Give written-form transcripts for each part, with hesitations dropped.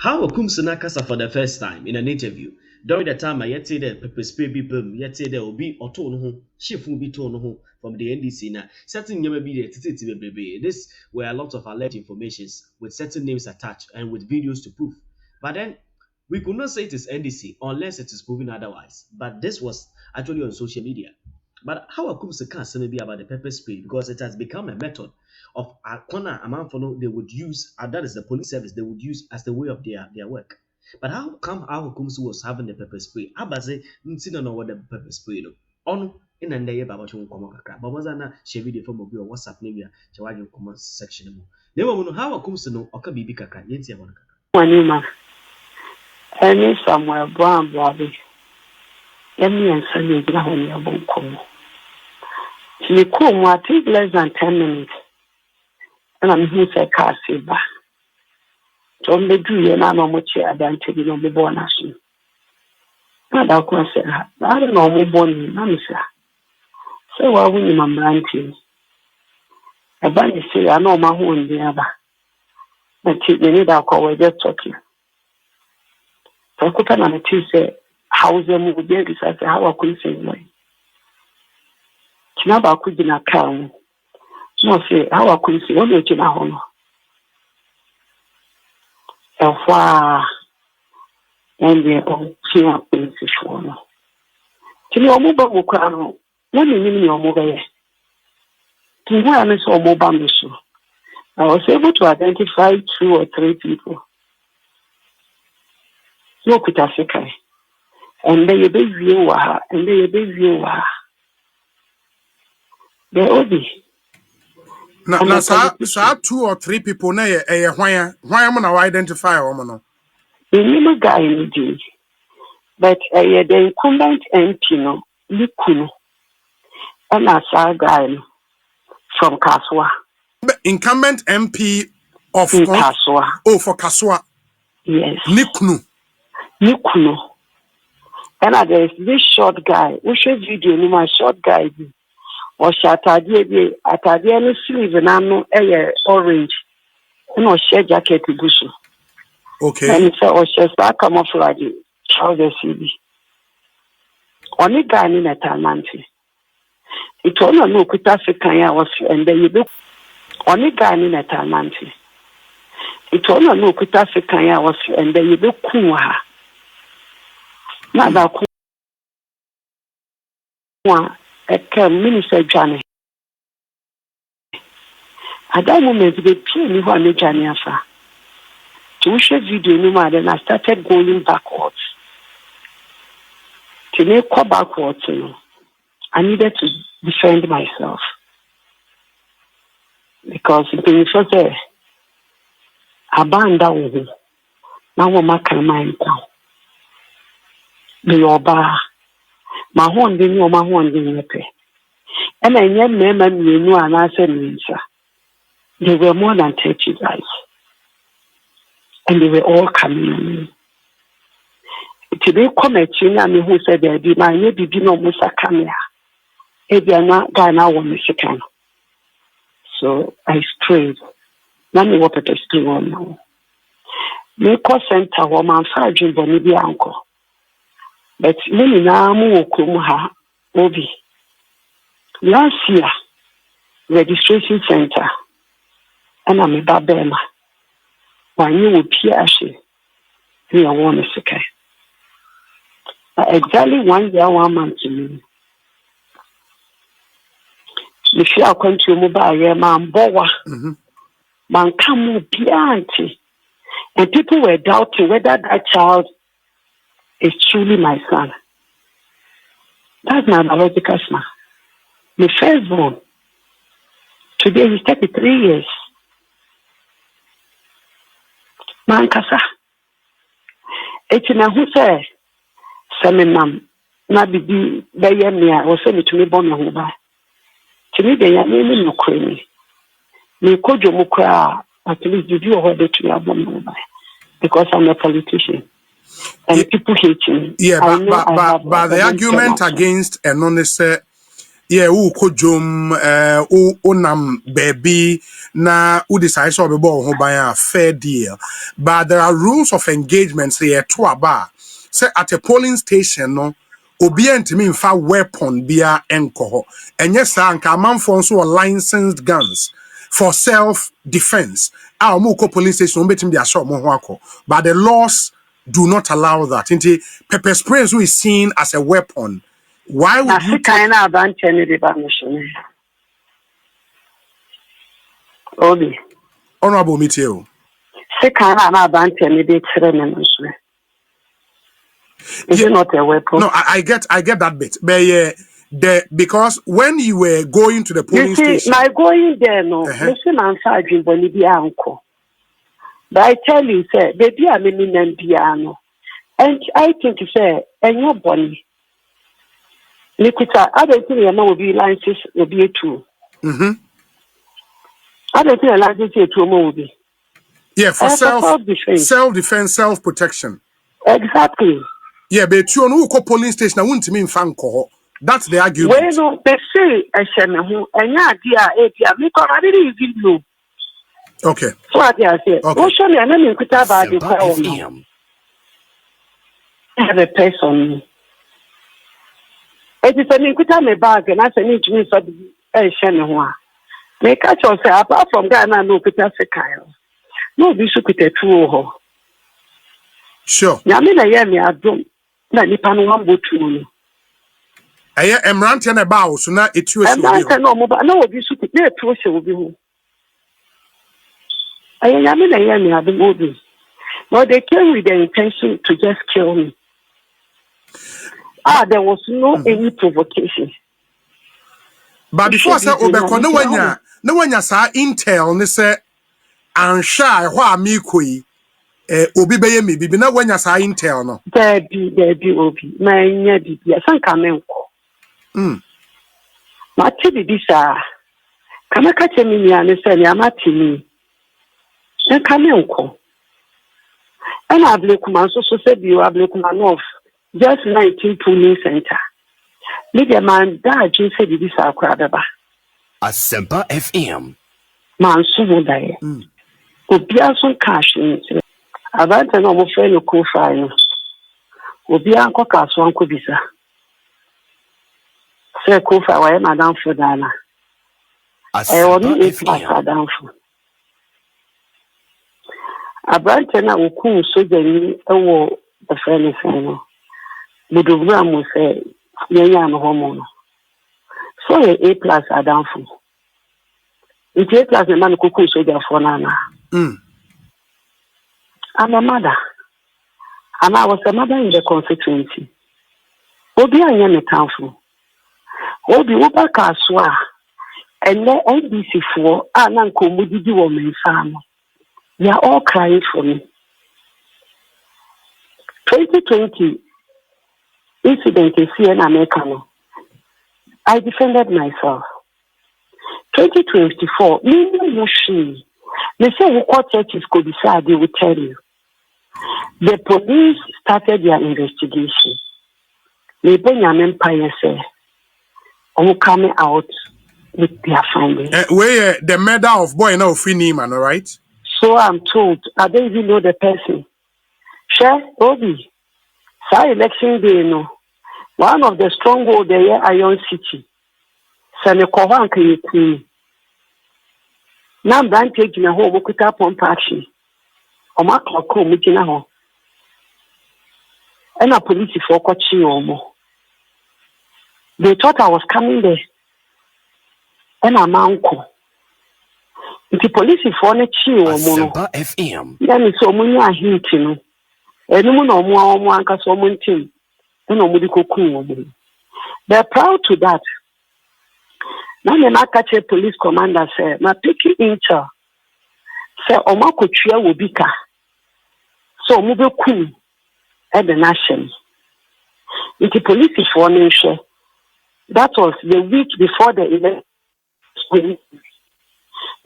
how Okumsona kasa for the first time in an interview. During the time I yet say that pepper spray people, yet say there will be or tone shift will be tone from the NDC now. Certain never be the baby. This were a lot of alleged informations with certain names attached and with videos to prove. But then we could not say it is NDC unless it is proven otherwise. But this was actually on social media. But how Akumsa can't say maybe about the pepper spray because it has become a method of a corner amount for they would use, and that is the police service they would use as the way of their work. But how come our Kumsu was having the pepper spray? Abaze, no know what the pepper spray no. On in and day about you come kakra. But was na share video from your WhatsApp maybe a comment section. They will know how Kumsu no or bibi kakra. Yet ya Wanima. Any somewhere brown bobby. Yemi and Sunny Graham Yabon. She come what take less than 10 minutes. And I'm here to cast it back. Don't be doing no much advantage in the bonus. Not that question. I don't know more bonny, Mamsa. So I win my branching. A bunny say, I know my own the other. And take the need alcohol, just talking. So I could on a tea say, how's the movie there? I said, how I couldn't say, why. Chinaba could be a cow. No, say, how I couldn't say, what make you honor. And why, and the see what things is for. To your mobile crown, let me mean your mobile. To where I saw mobile mission, I was able to identify 2 or 3 people. No, Kutafika. And they be view and they be view the Obi. Now, sir, 2 or 3 people, why am I identify a woman? The new guy in the but the incumbent MP, no, Likuno, and a guy from Kaswa. Incumbent MP of Kaswa. Oh, for Kaswa. Yes. Nikunu. And there's this short guy, which is video, my short guy. Or Shatadi, Atadian sleeve and I'm no orange. No share jacket to bush. Okay. And so, or just that camouflage, trouser CD. Only guy in a Tamanti. It was no Kutafika was, and then you look only guy in a Tamanti. It was no Kutafika was, and then you look Kuha. Not that Kuha. A minister Johnny. At that moment, they paid me one Johnny Afa. To share video no more, then I started going backwards. To make go backwards, I needed to defend myself. Because the first day, I banned down. Now I'm not coming down. The Oba. My horn didn't know my horn didn't pay. And I never remember you know an answer. There were more than 30 guys. And they were all coming on me. Today, come at you and who said there be my maybe be no Musa Kamia. If you are not Ghana or Mexican. So I strayed. Let me walk at the school now. Make a center woman, Sergeant Bonnie uncle. But many now move Kumuha, Obi. Last year, registration center, and I'm a Babema. When you would Piashi, we are one second. Exactly 1 year, 1 month to me. If you are going to mobile, man, Bowa, man, come Pianti. And people were doubting whether that child is truly my son. That's my biological son. My firstborn. Today he's 33 years. Mankasa. Etina who say, Seminam, na bibi, Bayamia, or send it to me Bonahuba. To me, they are naming no creamy. Me kojo mukra, at least you do hold it to your Bonahuba. Because I'm a politician. And people hate me. Yeah, but the argument against a non yeah, who kojum unam baby na who decide so be born by a fair deal. But there are rules of engagement say to aba. Say at a polling station no obi ntimi mfa weapon bia enko. Enye sa anka amanfo nso licensed guns for self defense. Our moko police station betim dia show mo ho akọ. But the laws do not allow that. Inti pepper spray is seen as a weapon. Why would you kind of Obi. Honorable Mitchell? Is it not a weapon? No, I get that bit. But because when you were going to the polling station, my going there no, listen and Sergeant Bonnie uncle. But I tell you, sir, baby, I'm in piano. And I think you say, and your Bonnie. Nikita, I don't think you know will be licenses will be a true. I don't think a license is a true movie. Yeah, for self-defense, self-protection. Exactly. Yeah, but you know, polling station, I wouldn't mean fanko. That's the argument. Well, no, they say, I said, and yeah, dear, because I didn't even know. Okay. So I said, oh, show me, and then you could have a FM. I have a person. It is an inquisitive bag, and I said, need to miss a shannon. Make catch yourself apart from Ghana, no, Peter Sekyle. No, this should be a true. Sure. Yamina, Yami, I don't. Nipan one boat to I am ranting about so now it was no, but no, this should be a true show. I am Yami, I've been moving. No, they came with the intention to just kill me. There was no any provocation. But before I said, Obeko, no one ya sa intel, ne say, and shy, wha me kui, Obi Bay me, be no one ya sa intel, no. There be Obi, my needy, yes, and come in. My TV, this, can I catch me and say, Yamatini? And come in. And I blew Kuman, so said you are blue Kuman off. Just 19 polling center. Media man died, you said this are crabba. Asempa FM. Man, so would I. Would be some cash in it. About an almost friend of co fire. Would be Uncle Castle, Uncle Bisa. Sir Kofa, I am Madame Fodana. I only eat like a down for. About an hour cool so then a friend of Fano. Budugram will say, Yan homo. So A plus are down for. It's A plus a man who could so for Nana. I'm a mother. And I was a mother in the constituency. Obi a young townful. Obi Upa Kaswa. And let NDC for Ananko Mudidi woman family. They are all crying for me. 2020 incident is here in America. I defended myself. 2024, they say what churches could decide, they will tell you. The police started their investigation. They bring an empire, say, who coming out with their findings. Where the murder of boy now free man, all right? So I'm told, I don't even know the person. Share, Obi, say election day, no. One of the stronghold there, Iron City. Senekovan Kayeti. Now, I'm taking a whole book up on Pachi. Or my clock, meeting a home. And a police for Kochi or more. They thought I was coming there. And I'm uncle. If the police for a chill or more. FM. Then it's so many are hinting. And no more uncle so many team. They're proud to that. Now the Nakache police commander said, "My picking intel say Omako Chia Wobika. So move cool at the nation. If the police is for nation, that was the week before the election.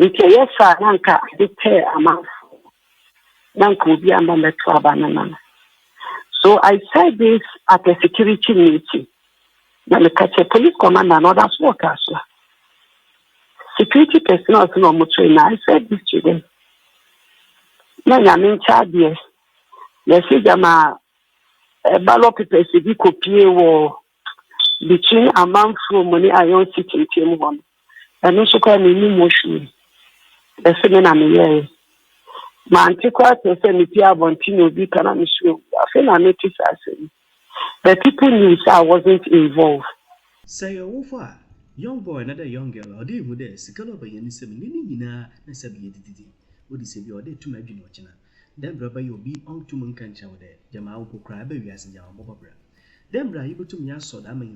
If yes, Nanka declare a month, Nanka will be a member to Abanana. So I said this at a security meeting. na me catch a police commander and other workers. Security personnel no mo train. I said this to them. Na nyame ncha de. Yes, jama ballot papers bi copy wo between a man from money iron city team one. And no so call me ni motion. The same na me here. Ma antikwa to say me pia bontino bi kana me show. I feel I notice as the people knew I wasn't involved. Say over young boy, another young girl, or they would there, Sikalo by any 7 nina, and Sabi. What is a or day to my Genochina? Then brother you'll be on to Munkan Chow there, Jamal will cry baby as in Yama Bobra. Then bra able to me saw that may.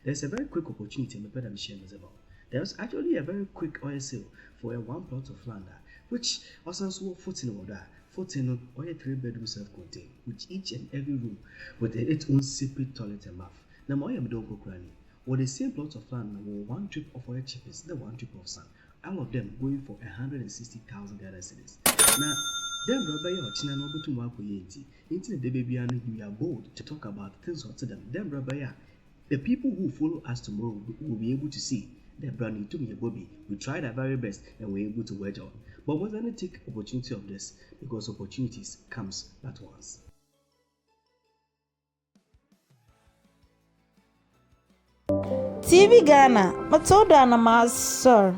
There's a very quick opportunity in the Michelle was about. There's actually a very quick oil sale for a 1 plot of land, which was also 14 order. 14 or a 3-bedroom self-contained, with each and every room with its own separate toilet and bath. Now, my don't go cranny. Or the same plot of land were 1 trip of oil cheapest, the 1 trip of sun. All of them going for 160,000 Ghana cedis. Now, them brother your china no go to work with yenti. Into the baby and we are bold to talk about things to them. Them brother, the people who follow us tomorrow will be able to see that brand new to me a Bobby. We tried our very best and we're able to wedge on. But we're going to take opportunity of this because opportunities comes at once. Tvghana, Matilda and Master.